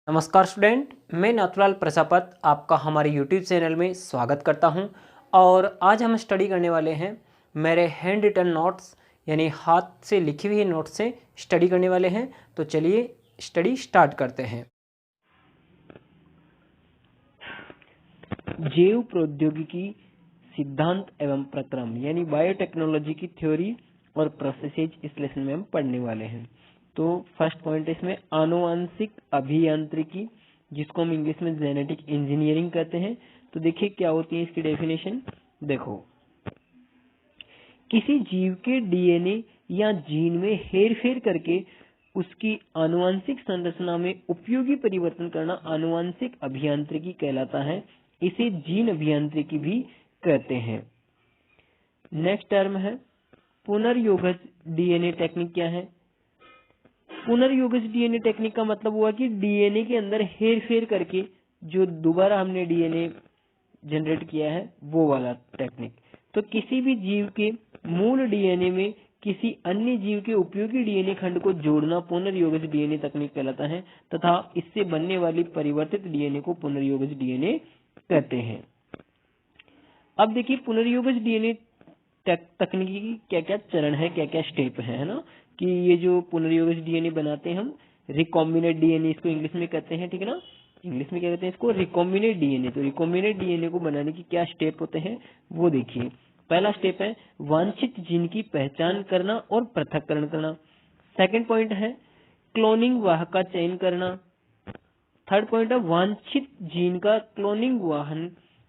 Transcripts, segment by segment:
नमस्कार स्टूडेंट, मैं नाथुलाल प्रजापत आपका हमारे यूट्यूब चैनल में स्वागत करता हूं। और आज हम स्टडी करने वाले हैं मेरे हैंड रिटन नोट्स यानी हाथ से लिखी हुई नोट्स से स्टडी करने वाले हैं। तो चलिए स्टडी स्टार्ट करते हैं। जैव प्रौद्योगिकी सिद्धांत एवं प्रक्रम यानी बायोटेक्नोलॉजी की थ्योरी और प्रोसेसेज इस लेसन में हम पढ़ने वाले हैं। तो फर्स्ट पॉइंट है इसमें आनुवांशिक अभियांत्रिकी, जिसको हम इंग्लिश में जेनेटिक इंजीनियरिंग कहते हैं। तो देखिए क्या होती है इसकी डेफिनेशन। देखो, किसी जीव के डीएनए या जीन में हेरफेर करके उसकी आनुवांशिक संरचना में उपयोगी परिवर्तन करना आनुवांशिक अभियांत्रिकी कहलाता है। इसे जीन अभियांत्रिकी भी कहते हैं। नेक्स्ट टर्म है पुनर्योगज डीएनए टेक्निक। क्या है पुनर्योगज डीएनए टेक्निक? का मतलब हुआ कि डीएनए के अंदर हेरफेर करके जो दोबारा हमने डीएनए जनरेट किया है वो वाला टेक्निक। तो किसी भी जीव के मूल डीएनए में किसी अन्य जीव के उपयोगी डीएनए खंड को जोड़ना पुनर्योगज डीएनए तकनीक कहलाता है तथा इससे बनने वाली परिवर्तित डीएनए को पुनर्योगज डीएनए कहते हैं। अब देखिए पुनर्योगज डीएनए तकनीकी की क्या क्या चरण है, क्या क्या स्टेप है ना। कि ये जो पुनर्योगज डीएनए बनाते हैं हम, रिकॉम्बिनेट डीएनए इसको इंग्लिश में कहते हैं, ठीक है ना। इंग्लिश में क्या कहते हैं इसको? Recombinant DNA. तो रिकॉम्बिनेट डीएनए को बनाने की क्या स्टेप होते हैं वो देखिए। पहला स्टेप है वांछित जीन की पहचान करना और पृथक्करण करना। सेकंड पॉइंट है क्लोनिंग वाहक का चयन करना। थर्ड पॉइंट है वांछित जीन का क्लोनिंग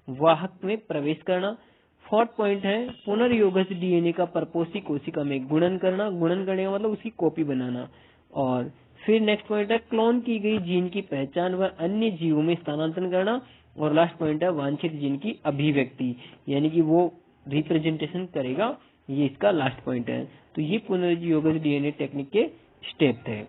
वाहक में प्रवेश करना। फोर्थ पॉइंट है पुनर्योगज डीएनए का परपोषी कोशिका में गुणन करना। गुणन करने का मतलब उसकी कॉपी बनाना। और फिर नेक्स्ट पॉइंट है क्लोन की गई जीन की पहचान व अन्य जीवों में स्थानांतरण करना। और लास्ट पॉइंट है वांछित जीन की अभिव्यक्ति, यानी कि वो रिप्रेजेंटेशन करेगा। ये इसका लास्ट पॉइंट है। तो ये पुनर्योगज डीएनए टेक्निक के स्टेप थे।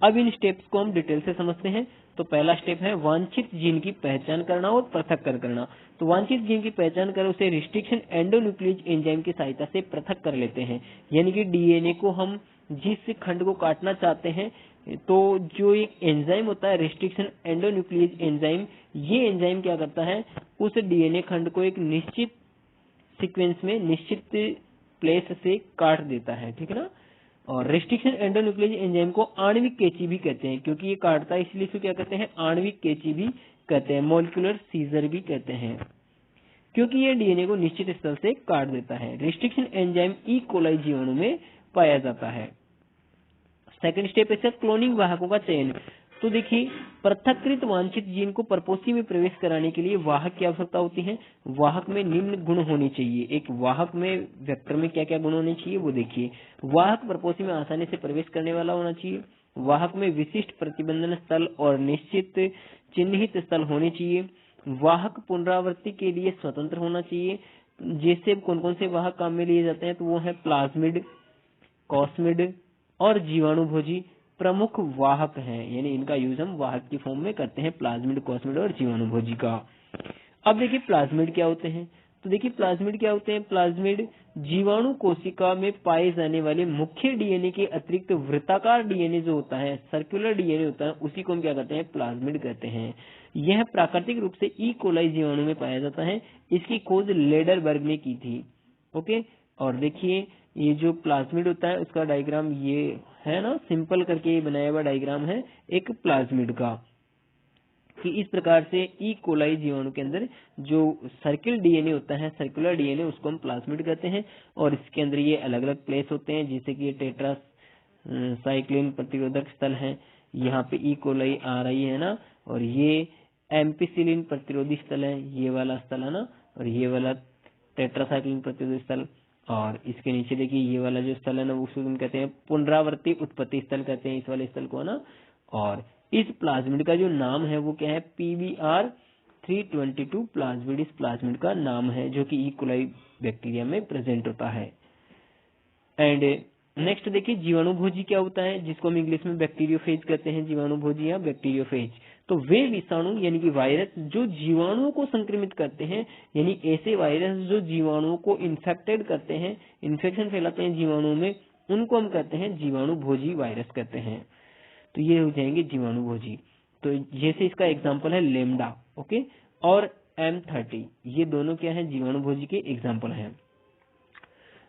अब इन स्टेप्स को हम डिटेल से समझते हैं। तो पहला स्टेप है वांछित जीन की पहचान करना और पृथक्करण करना। तो वांछित जीन की पहचान कर उसे रिस्ट्रिक्शन एंडोन्यूक्लियस एंजाइम की सहायता से पृथक कर लेते हैं। यानी कि डीएनए को हम जिस खंड को काटना चाहते हैं, तो जो एक एंजाइम होता है रिस्ट्रिक्शन एंडोन्यूक्लियस एंजाइम, ये एंजाइम क्या करता है, उस डीएनए खंड को एक निश्चित सीक्वेंस में निश्चित प्लेस से काट देता है, ठीक है ना। और रेस्ट्रिक्शन एंडोन्यूक्लियस एंजाइम को आणविक कैंची भी कहते हैं, क्योंकि ये काटता है इसलिए इसको क्या कहते हैं? आणविक कैंची भी कहते हैं, मॉलिक्यूलर सीजर भी कहते हैं, क्योंकि ये डीएनए को निश्चित स्थल से काट देता है। रेस्ट्रिक्शन एंजाइम ई कोलाई जीवाणु में पाया जाता है। सेकंड स्टेप है क्लोनिंग वाहकों का चयन। तो देखिए पृथक्कृत वांछित जीन को परपोषी में प्रवेश कराने के लिए वाहक की आवश्यकता होती है। वाहक में निम्न गुण होने चाहिए। एक वाहक में वेक्टर में क्या क्या गुण होने चाहिए वो देखिए। वाहक परपोषी में आसानी से प्रवेश करने वाला होना चाहिए। वाहक में विशिष्ट प्रतिबंधन स्थल और निश्चित चिन्हित स्थल होने चाहिए। वाहक पुनरावृत्ति के लिए स्वतंत्र होना चाहिए। जैसे कौन कौन से वाहक काम में लिए जाते हैं, तो वो है प्लाज्मिड, कॉस्मिड और जीवाणुभोजी प्रमुख वाहक हैं। यानी इनका यूज हम वाहक की फॉर्म में करते हैं, प्लाज्मिड, कॉस्मिड और जीवाणुभोजी का। अब देखिए प्लाज्मिड क्या होते हैं। तो देखिए प्लाज्मिड क्या होते हैं। प्लाज्मिड जीवाणु कोशिका में पाए जाने वाले मुख्य डीएनए के अतिरिक्त वृत्ताकार डीएनए जो होता है, सर्कुलर डीएनए होता है, उसी को हम क्या कहते हैं? प्लाज्मिड कहते हैं। यह प्राकृतिक रूप से ई कोलाई जीवाणु में पाया जाता है। इसकी खोज लेडरबर्ग ने की थी। ओके, और देखिए ये जो प्लाज्मिड होता है उसका डायग्राम ये है ना, सिंपल करके बनाया हुआ डायग्राम है एक प्लाज्मिड का, कि इस प्रकार से ई कोलाई जीवाणु के अंदर जो सर्किल डीएनए होता है, सर्कुलर डीएनए, उसको हम प्लाज्मिड कहते हैं। और इसके अंदर ये अलग अलग प्लेस होते हैं, जैसे कि ये टेट्रा साइक्लिन प्रतिरोधक स्थल है, यहाँ पे ई कोलाई आ रही है ना, और ये एम्पिसिलिन प्रतिरोधी स्थल है, ये वाला स्थल है ना, और ये वाला टेट्रासाइक्लिन प्रतिरोधी स्थल। और इसके नीचे देखिए ये वाला जो स्थल है ना, उसको हम कहते हैं पुनरावर्ती उत्पत्ति स्थल कहते हैं, इस वाले स्थल को, है ना। और इस प्लाज्मिड का जो नाम है वो क्या है? PBr322 प्लाज्मिड इस प्लाज्मिड का नाम है, जो कि ई कोलाई बैक्टीरिया में प्रेजेंट होता है। एंड नेक्स्ट देखिए जीवाणुभोजी क्या होता है, जिसको हम इंग्लिश में बैक्टीरियोफेज कहते हैं, जीवाणुभोजी या बैक्टीरियोफेज। तो वे विषाणु यानी कि वायरस जो जीवाणुओं को संक्रमित करते हैं, यानी ऐसे वायरस जो जीवाणुओं को इन्फेक्टेड करते हैं, इन्फेक्शन फैलाते हैं जीवाणुओं में, उनको हम कहते हैं जीवाणुभोजी वायरस कहते हैं। तो ये हो जाएंगे जीवाणुभोजी। तो जैसे इसका एग्जाम्पल है लेमडा, ओके, और M30, ये दोनों क्या है, जीवाणुभोजी के एग्जाम्पल हैं।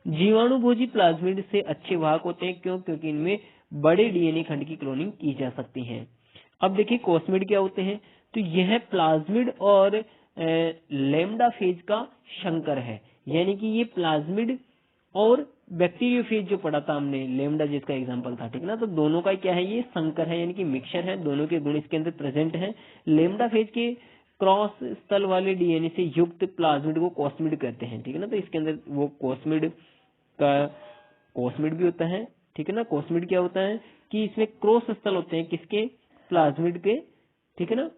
जीवाणुभोजी प्लाज्मिड से अच्छे वाहक होते हैं, क्यों? क्योंकि इनमें बड़े डीएनए खंड की क्लोनिंग की जा सकती है। अब देखिए कॉस्मिड क्या होते हैं, तो यह प्लाज्मिड और लेमडा फेज का शंकर है, यानी कि ये प्लाज्मिड और बैक्टीरियोफेज जो पढ़ा था हमने, लेमडा जिसका एग्जांपल था, ठीक ना, तो दोनों का क्या है, ये संकर है, यानी कि मिक्सचर है, दोनों के गुण इसके अंदर प्रेजेंट है। लेमडा फेज के क्रॉस स्थल वाले डीएनए से युक्त प्लाज्मिड को कॉस्मिड कहते हैं, ठीक है ना, तो इसके अंदर वो कॉस्मिड का कॉस्मिड भी होता है, ठीक है ना। कॉस्मिड क्या होता है कि इसमें क्रॉस स्थल होते हैं, किसके, प्लाज्मिड के, ठीक है ना,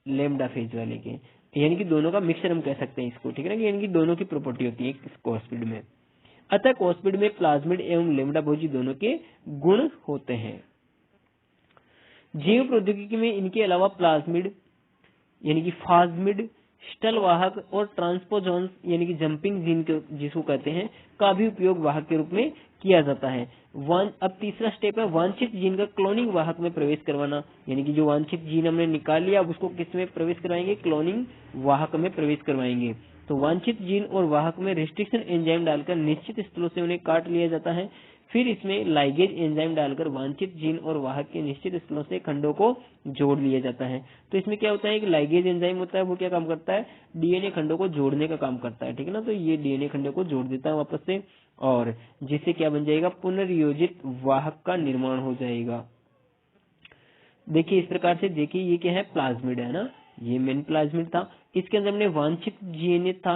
लेमडा फेज वाले के, यानी कि दोनों का मिक्सचर हम कह सकते हैं इसको, ठीक है ना, यानी कि दोनों की प्रॉपर्टी होती है इस कॉस्मिड में। अतः कॉस्मिड में प्लाज्मिड एवं लेमडा भोजी दोनों के गुण होते हैं। जीव प्रौद्योगिकी में इनके अलावा प्लाज्मिड यानी कि फाज्मिड, स्टल वाहक और ट्रांसपोजॉन्स यानी कि जंपिंग जीन जिसको कहते हैं का भी उपयोग वाहक के रूप में किया जाता है। अब तीसरा स्टेप है वांछित जीन का क्लोनिंग वाहक में प्रवेश करवाना, यानी कि जो वांछित जीन हमने निकाल लिया अब उसको किस में प्रवेश करवाएंगे, क्लोनिंग वाहक में प्रवेश करवाएंगे। तो वांछित जीन और वाहक में रिस्ट्रिक्शन एंजाइम डालकर निश्चित स्थलों से उन्हें काट लिया जाता है, फिर इसमें लाइगेज एंजाइम डालकर वांछित जीन और वाहक के निश्चित स्थलों से खंडों को जोड़ लिया जाता है। तो इसमें क्या होता है कि लाइगेज एंजाइम होता है, वो क्या काम करता है, डीएनए खंडों को जोड़ने का काम करता है, ठीक है ना, तो ये डीएनए खंडों को जोड़ देता है वापस से, और जिससे क्या बन जाएगा, पुनर्योजित वाहक का निर्माण हो जाएगा। देखिए इस प्रकार से, देखिए ये क्या है, प्लाज्मिड है ना, ये मेन प्लाज्मिड था, इसके अंदर हमने वांछित डीएनए था,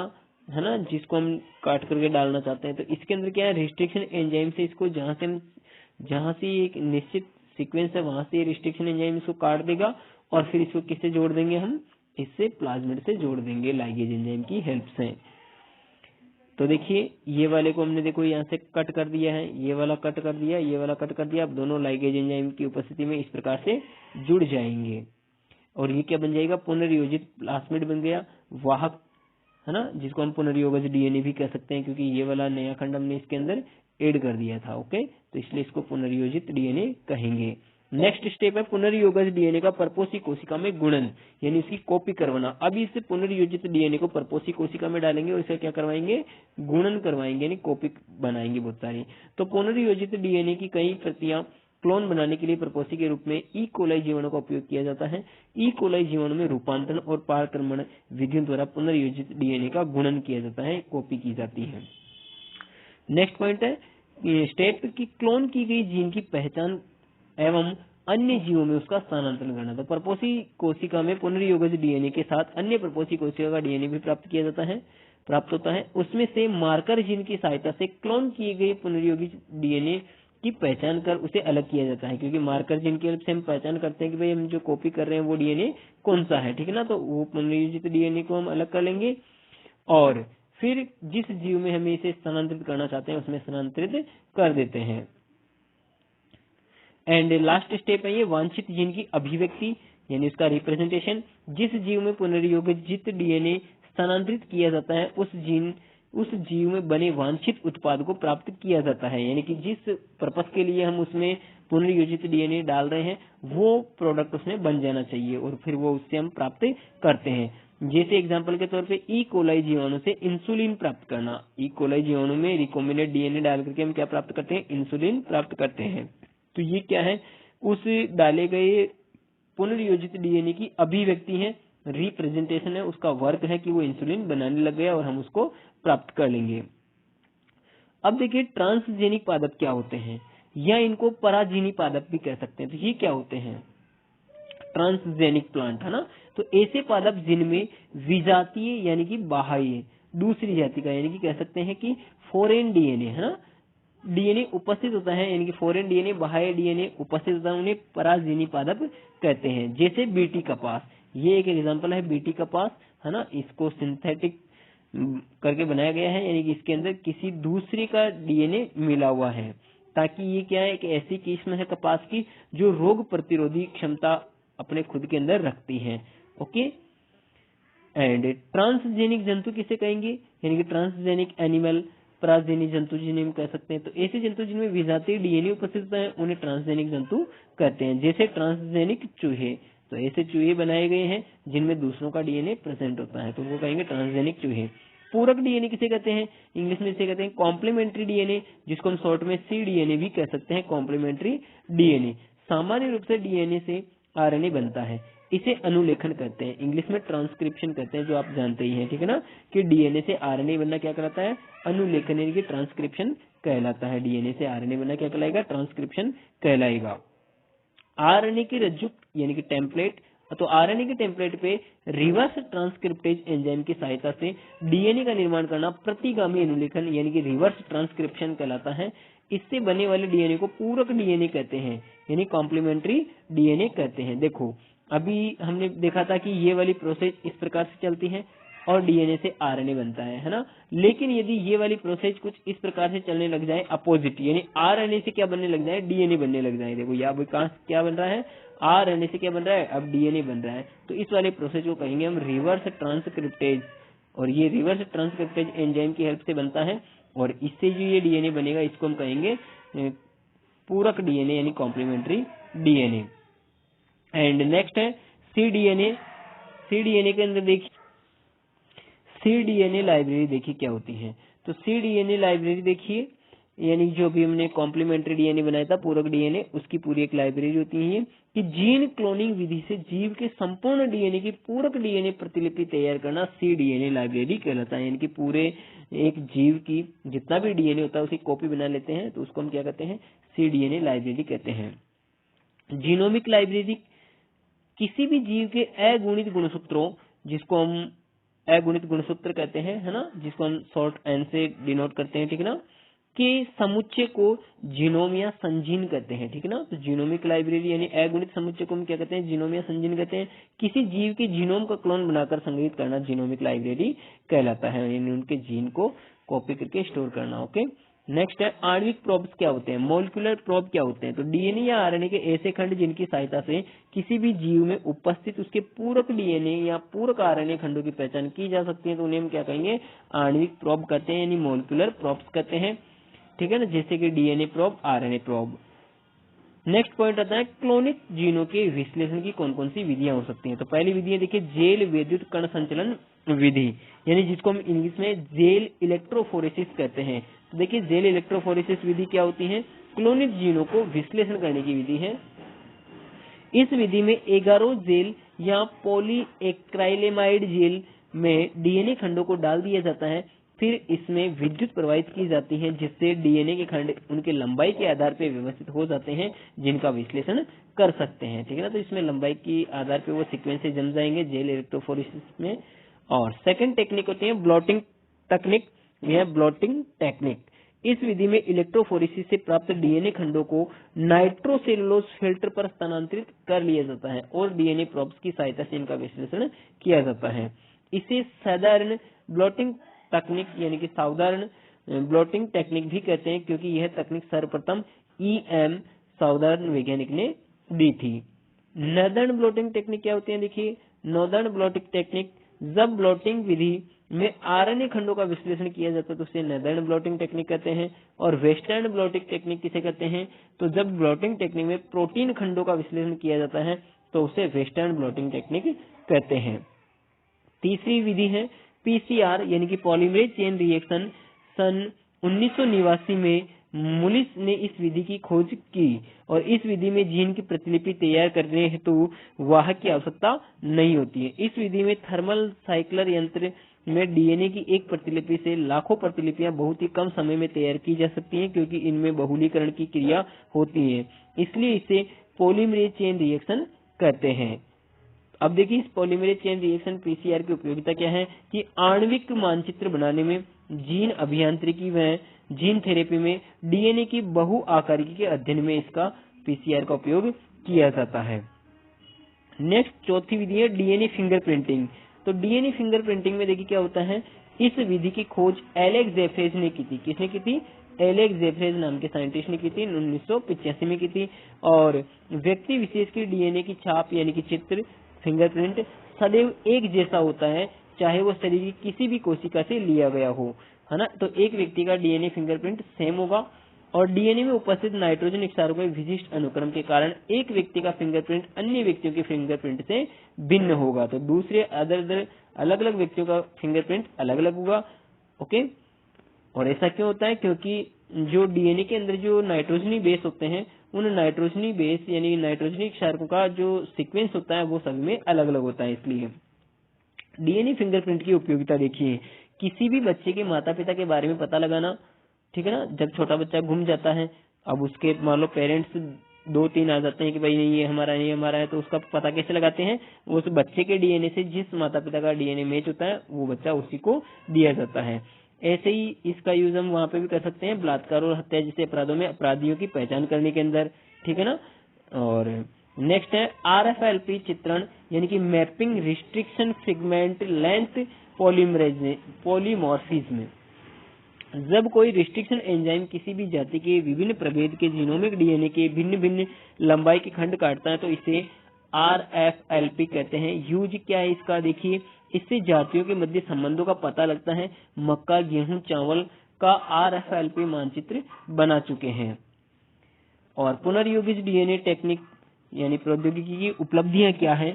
है ना, जिसको हम काट करके डालना चाहते हैं, तो इसके अंदर क्या है, रिस्ट्रिक्शन एंजाइम से इसको जहां से एक निश्चित सीक्वेंस है वहां से रिस्ट्रिक्शन एंजाइम इसको काट देगा, और फिर इसको किससे जोड़ देंगे, हम इससे प्लाज्मिड से जोड़ देंगे लाइगेज एंजाइम की हेल्प से। तो देखिए ये वाले को हमने देखो यहाँ से कट कर दिया है, ये वाला कट कर दिया, ये वाला कट कर दिया, अब दोनों लाइगेज एंजाइम की उपस्थिति में इस प्रकार से जुड़ जाएंगे, और ये क्या बन जाएगा, पुनर्योजित प्लाज्मिड बन गया, वाहक, है ना, जिसको हम पुनर्योगज डीएनए भी कह सकते हैं, क्योंकि ये वाला नया खंड हमने इसके अंदर ऐड कर दिया था, ओके, तो इसलिए इसको पुनर्योजित डीएनए कहेंगे। नेक्स्ट स्टेप है पुनर्योगज डीएनए का परपोषी कोशिका में गुणन, यानी इसकी कॉपी करवाना। अभी इसे पुनर्योजित डीएनए को परपोषी कोशिका में डालेंगे और इसे क्या करवाएंगे, गुणन करवाएंगे, यानी कॉपी बनाएंगे बहुत सारी। तो पुनर्योजित डीएनए की कई प्रतियां क्लोन बनाने के लिए परपोषी के रूप में ई कोलाई जीवाणु का उपयोग किया जाता है। ई कोलाई जीवाणु में रूपांतरण और पारक्रमण विधियों द्वारा पुनर्योजित डीएनए का गुणन किया जाता है, कॉपी की जाती है। नेक्स्ट पॉइंट है स्टेप की क्लोन की गई जीन की पहचान एवं अन्य जीवों में उसका स्थानांतरण करना। तो परपोषी कोशिका में पुनर्योगज डीएनए के साथ अन्य परपोषी कोशिका का डीएनए भी प्राप्त होता है। उसमें से मार्कर जीन की सहायता से क्लोन किए गए पुनर्योगित डीएनए की पहचान कर उसे अलग किया जाता है, क्योंकि मार्कर जीन की हेल्प से हम पहचान करते हैं कि भाई हम जो कॉपी कर रहे हैं वो डीएनए कौन सा है, ठीक है ना, तो वो पुनर्योजित डीएनए को हम अलग कर लेंगे, और फिर जिस जीव में हमें इसे स्थानांतरित करना चाहते हैं उसमें स्थानांतरित कर देते हैं। एंड लास्ट स्टेप है ये वांछित जीन की अभिव्यक्ति, यानी उसका रिप्रेजेंटेशन। जिस जीव में पुनर्योजित डीएनए स्थानांतरित किया जाता है उस जीव में बने वांछित उत्पाद को प्राप्त किया जाता है, यानी कि जिस पर्पस के लिए हम उसमें पुनर्योजित डीएनए डाल रहे हैं वो प्रोडक्ट उसमें बन जाना चाहिए, और फिर वो उससे हम प्राप्त करते हैं। जैसे एग्जांपल के तौर पे ई कोलाई जीवाणु से इंसुलिन प्राप्त करना। ई कोलाई जीवाणु में रिकॉम्बिनेंट डीएनए डाल करके हम क्या प्राप्त करते हैं, इंसुलिन प्राप्त करते हैं। तो ये क्या है, उस डाले गए पुनर्योजित डीएनए की अभिव्यक्ति है, रिप्रेजेंटेशन है, उसका वर्क है कि वो इंसुलिन बनाने लग गया और हम उसको प्राप्त कर लेंगे। अब देखिए ट्रांसजेनिक पादप क्या होते हैं, या इनको पराजीनी पादप भी कह सकते हैं। तो ये क्या होते हैं, ट्रांसजेनिक प्लांट, है ना, तो ऐसे पादप जिनमें विजातीय यानी कि बाह्य दूसरी जाति का, यानी कि कह सकते हैं कि फॉरेन डीएनए, है ना, डीएनए उपस्थित होता है, यानी कि फॉरेन डीएनए बाह्य डीएनए उपस्थित होता है, उन्हें पराजीनी पादप कहते हैं। जैसे बीटी कपास, ये एक एग्जांपल है बीटी कपास, है ना, इसको सिंथेटिक करके बनाया गया है, यानी कि इसके अंदर किसी दूसरे का डीएनए मिला हुआ है, ताकि ये क्या है, एक ऐसी किस्म है कपास की जो रोग प्रतिरोधी क्षमता अपने खुद के अंदर रखती है, ओके। एंड ट्रांसजेनिक जंतु किसे कहेंगे, यानी कि ट्रांसजेनिक एनिमल अपराधजनिक जंतु जिन्हें हम कह सकते हैं। तो ऐसे जंतु जिनमें विजातीय डीएनए उपस्थित होता है उन्हें ट्रांसजेनिक जंतु कहते हैं, जैसे ट्रांसजेनिक चूहे। तो ऐसे चूहे बनाए गए हैं जिनमें दूसरों का डीएनए प्रेजेंट होता है, तो वो कहेंगे ट्रांसजेनिक चूहे। पूरक डीएनए किसे कहते हैं? इंग्लिश में इसे कहते हैं कॉम्प्लीमेंट्री डीएनए, जिसको हम शॉर्ट में cDNA भी कह सकते हैं, कॉम्प्लीमेंट्री डीएनए। सामान्य रूप से डीएनए से आरएनए बनता है, इसे अनुलेखन कहते हैं, इंग्लिश में ट्रांसक्रिप्शन कहते हैं, जो आप जानते ही हैं, ठीक है ना, कि डीएनए से आरएनए बनना क्या कहलाता है? अनुलेखन यानी कि ट्रांसक्रिप्शन कहलाता है। डीएनए से आरएनए बनना क्या कहलाएगा? ट्रांसक्रिप्शन कहलाएगा। आरएनए की रज्जु यानी कि टेम्पलेट, तो आरएनए के टेम्पलेट पे रिवर्स ट्रांसक्रिप्टेज एंजाइम की सहायता से डीएनए का निर्माण करना प्रतिगामी अनुलेखन यानी कि रिवर्स ट्रांसक्रिप्शन कहलाता है। इससे बने वाले डीएनए को पूरक डीएनए कहते हैं, यानी कॉम्प्लीमेंट्री डीएनए कहते हैं। देखो अभी हमने देखा था कि ये वाली प्रोसेस इस प्रकार से चलती है और डीएनए से आरएनए बनता है ना। लेकिन यदि ये वाली प्रोसेस कुछ इस प्रकार से चलने लग जाए अपोजिट, यानी आरएनए से क्या बनने लग जाए? डीएनए बनने लग जाए। देखो यहाँ विकास क्या बन रहा है? आरएनए से क्या बन रहा है? अब डीएनए बन रहा है। तो इस वाले प्रोसेस को कहेंगे हम रिवर्स ट्रांसक्रिप्टेज, और ये रिवर्स ट्रांसक्रिप्टेज एंजाइम की हेल्प से बनता है, और इससे जो ये डीएनए बनेगा इसको हम कहेंगे पूरक डीएनए यानी कॉम्प्लीमेंट्री डीएनए। एंड नेक्स्ट है cDNA। cDNA के अंदर देखिए cDNA लाइब्रेरी देखिए क्या होती है। तो cDNA लाइब्रेरी देखिए, यानी जो भी हमने कॉम्प्लीमेंट्री डीएनए बनाया था पूरक डीएनए, उसकी पूरी एक लाइब्रेरी होती है कि जीन क्लोनिंग विधि से जीव के संपूर्ण डीएनए की पूरक डीएनए प्रतिलिपि तैयार करना cDNA लाइब्रेरी कहलाता है। यानी कि पूरे एक जीव की जितना भी डीएनए होता है उसकी कॉपी बना लेते हैं, तो उसको हम क्या कहते हैं? cDNA लाइब्रेरी कहते हैं। जीनोमिक लाइब्रेरी किसी भी जीव के अगुणित गुणसूत्रों, जिसको हम अगुणित गुणसूत्र कहते हैं, है ना, जिसको हम शॉर्ट एन से डिनोट करते हैं, ठीक है ना, के समुच्चय को जीनोम या संजीन कहते हैं, ठीक है ना। तो जीनोमिक लाइब्रेरी यानी अगुणित समुच्चय को हम क्या कहते हैं? जीनोम या संजीन कहते हैं। किसी जीव के जीनोम का क्लोन बनाकर संग्रहित करना जीनोमिक लाइब्रेरी कहलाता है, यानी उनके जीन को कॉपी करके स्टोर करना। ओके, नेक्स्ट है आणविक प्रोब्स क्या होते हैं? मॉलिक्यूलर प्रोब क्या होते हैं? तो डीएनए या आरएनए के ऐसे खंड जिनकी सहायता से किसी भी जीव में उपस्थित उसके पूरक डीएनए या पूरक आरएनए खंडों की पहचान की जा सकती है, तो उन्हें हम क्या कहेंगे? आणविक प्रोब कहते हैं, यानी मॉलिक्यूलर प्रोब्स कहते हैं, ठीक है ना, जैसे कि DNA probe, RNA probe. Next point आता है क्लोनित जीनों के विश्लेषण की कौन कौन सी विधियां हो सकती हैं। तो पहली विधि है देखिए जेल विद्युत कण संचलन विधि, यानी जिसको हम इंग्लिश में जेल इलेक्ट्रोफोरेसिस कहते हैं। तो देखिए जेल इलेक्ट्रोफोरेसिस विधि क्या होती है? क्लोनित जीनों को विश्लेषण करने की विधि है। इस विधि में एगारो जेल या पॉलीएक्राइलेमाइड जेल में डीएनए खंडों को डाल दिया जाता है, फिर इसमें विद्युत प्रवाहित की जाती है, जिससे डीएनए के खंड उनके लंबाई के आधार पर व्यवस्थित हो जाते हैं, जिनका विश्लेषण कर सकते हैं, ठीक है ना। तो इसमें लंबाई के आधार पर वो सीक्वेंस से जम जाएंगे जेल इलेक्ट्रोफोरेसिस में। और सेकंड टेक्निक होती है ब्लॉटिंग तकनीक, यह ब्लॉटिंग टेक्निक। इस विधि में इलेक्ट्रोफोरेसिस से प्राप्त डीएनए खंडों को नाइट्रोसेलुलोज फिल्टर पर स्थानांतरित कर लिया जाता है और डीएनए प्रोब्स की सहायता से इनका विश्लेषण किया जाता है। इसे साधारण ब्लॉटिंग तकनीक यानी कि साधारण ब्लॉटिंग टेक्निक भी कहते हैं, क्योंकि यह तकनीक सर्वप्रथम EM साधारण वैज्ञानिक ने दी थी। नॉर्दर्न ब्लॉटिंग टेक्निक क्या होती है? देखिए नॉर्दर्न ब्लॉटिंग टेक्निक, जब ब्लॉटिंग विधि में आरएनए खंडों का विश्लेषण किया जाता है तो उसे नॉर्दर्न ब्लॉटिंग टेक्निक कहते हैं। और वेस्टर्न ब्लॉटिंग टेक्निक किसे कहते हैं? तो जब ब्लॉटिंग टेक्निक में प्रोटीन खंडों का विश्लेषण किया जाता है तो उसे वेस्टर्न ब्लॉटिंग टेक्निक कहते हैं। तीसरी विधि है PCR यानी कि पॉलीमरेज चेन रिएक्शन। सन 1989 में मुलिस ने इस विधि की खोज की और इस विधि में जीन की प्रतिलिपि तैयार करने हेतु वाहक की आवश्यकता नहीं होती है। इस विधि में थर्मल साइक्लर यंत्र में डीएनए की एक प्रतिलिपि से लाखों प्रतिलिपियां बहुत ही कम समय में तैयार की जा सकती हैं, क्योंकि इनमें बहुलीकरण की क्रिया होती है, इसलिए इसे पॉलीमरेज चेन रिएक्शन कहते हैं। अब देखिए इस पॉलीमरेज चेन रिएक्शन PCR की उपयोगिता क्या है कि आणविक मानचित्र बनाने में, जीन अभियांत्रिकी व जीन थेरेपी में, डीएनए की बहुआकारिकी के अध्ययन में इसका PCR का उपयोग किया जाता है। नेक्स्ट चौथी विधि है डीएनए फिंगरप्रिंटिंग। तो डीएनए फिंगरप्रिंटिंग में देखिए क्या होता है, इस विधि की खोज एलेक्स जेफ्रेज ने की थी। किसने की थी? एलेक्स जेफ्रेज नाम के साइंटिस्ट ने की थी, 1985 में की थी। और व्यक्ति विशेष की डीएनए की छाप यानी कि चित्र, फिंगरप्रिंट सदैव एक जैसा होता है, चाहे वो शरीर की किसी भी कोशिका से लिया गया हो। है ना। तो एक व्यक्ति का डीएनए फिंगरप्रिंट सेम होगा और डीएनए में उपस्थित नाइट्रोजन क्षारों के विशिष्ट अनुक्रम के कारण एक व्यक्ति का फिंगरप्रिंट अन्य व्यक्तियों के फिंगरप्रिंट से भिन्न होगा। तो दूसरे अलग अलग व्यक्तियों का फिंगरप्रिंट अलग अलग होगा। ओके, और ऐसा क्यों होता है? क्योंकि जो डीएनए के अंदर जो नाइट्रोजनी बेस होते हैं, उन नाइट्रोजनी बेस यानी नाइट्रोजनी क्षारकों का जो सीक्वेंस होता है वो सभी में अलग अलग होता है। इसलिए डीएनए फिंगरप्रिंट की उपयोगिता देखिए, किसी भी बच्चे के माता पिता के बारे में पता लगाना, ठीक है ना। जब छोटा बच्चा घूम जाता है, अब उसके मान लो पेरेंट्स 2-3 आ जाते हैं कि भाई ये हमारा है, ये हमारा है, तो उसका पता कैसे लगाते हैं? उस बच्चे के डीएनए से जिस माता पिता का डीएनए मैच होता है वो बच्चा उसी को दिया जाता है। ऐसे ही इसका यूज हम वहां पे भी कर सकते हैं, बलात्कार और हत्या जैसे अपराधों में अपराधियों की पहचान करने के अंदर, ठीक है ना। और नेक्स्ट है RFLP चित्रण यानी कि mapping restriction figment length polymorphism. जब कोई रिस्ट्रिक्शन एंजाइम किसी भी जाति के विभिन्न प्रभेद के जीनोमिक डीएनए के भिन्न भिन्न लंबाई के खंड काटता है तो इसे RFLP कहते हैं। यूज क्या है इसका देखिए, इससे जातियों के मध्य संबंधों का पता लगता है। मक्का, गेहूं, चावल का RFLP मानचित्र बना चुके हैं। और पुनर्योगित डीएनए टेक्निक यानी प्रौद्योगिकी की उपलब्धियां क्या है?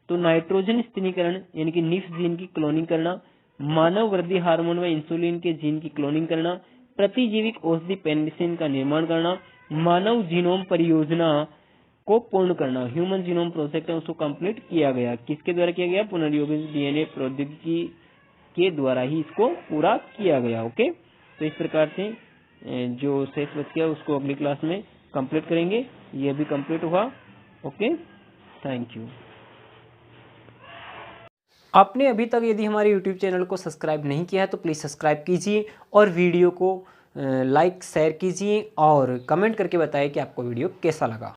तो नाइट्रोजन स्थिरीकरण यानी कि निफ जीन की क्लोनिंग करना, मानव वृद्धि हार्मोन व इंसुलिन के जीन की क्लोनिंग करना, प्रतिजीविक औषधि पेनिसिलिन का निर्माण करना, मानव जीनोम परियोजना को पूर्ण करना, ह्यूमन जीनोम प्रोजेक्ट है उसको कंप्लीट किया गया। किसके द्वारा किया गया? पुनर्योगित डीएनए प्रौद्योगिकी के द्वारा ही इसको पूरा किया गया। ओके, तो इस प्रकार से जो शेष बच गया उसको अगली क्लास में कंप्लीट करेंगे। ये भी कंप्लीट हुआ। Okay, thank you. आपने अभी तक यदि हमारे YouTube चैनल को सब्सक्राइब नहीं किया है तो प्लीज़ सब्सक्राइब कीजिए और वीडियो को लाइक शेयर कीजिए और कमेंट करके बताएं कि आपको वीडियो कैसा लगा।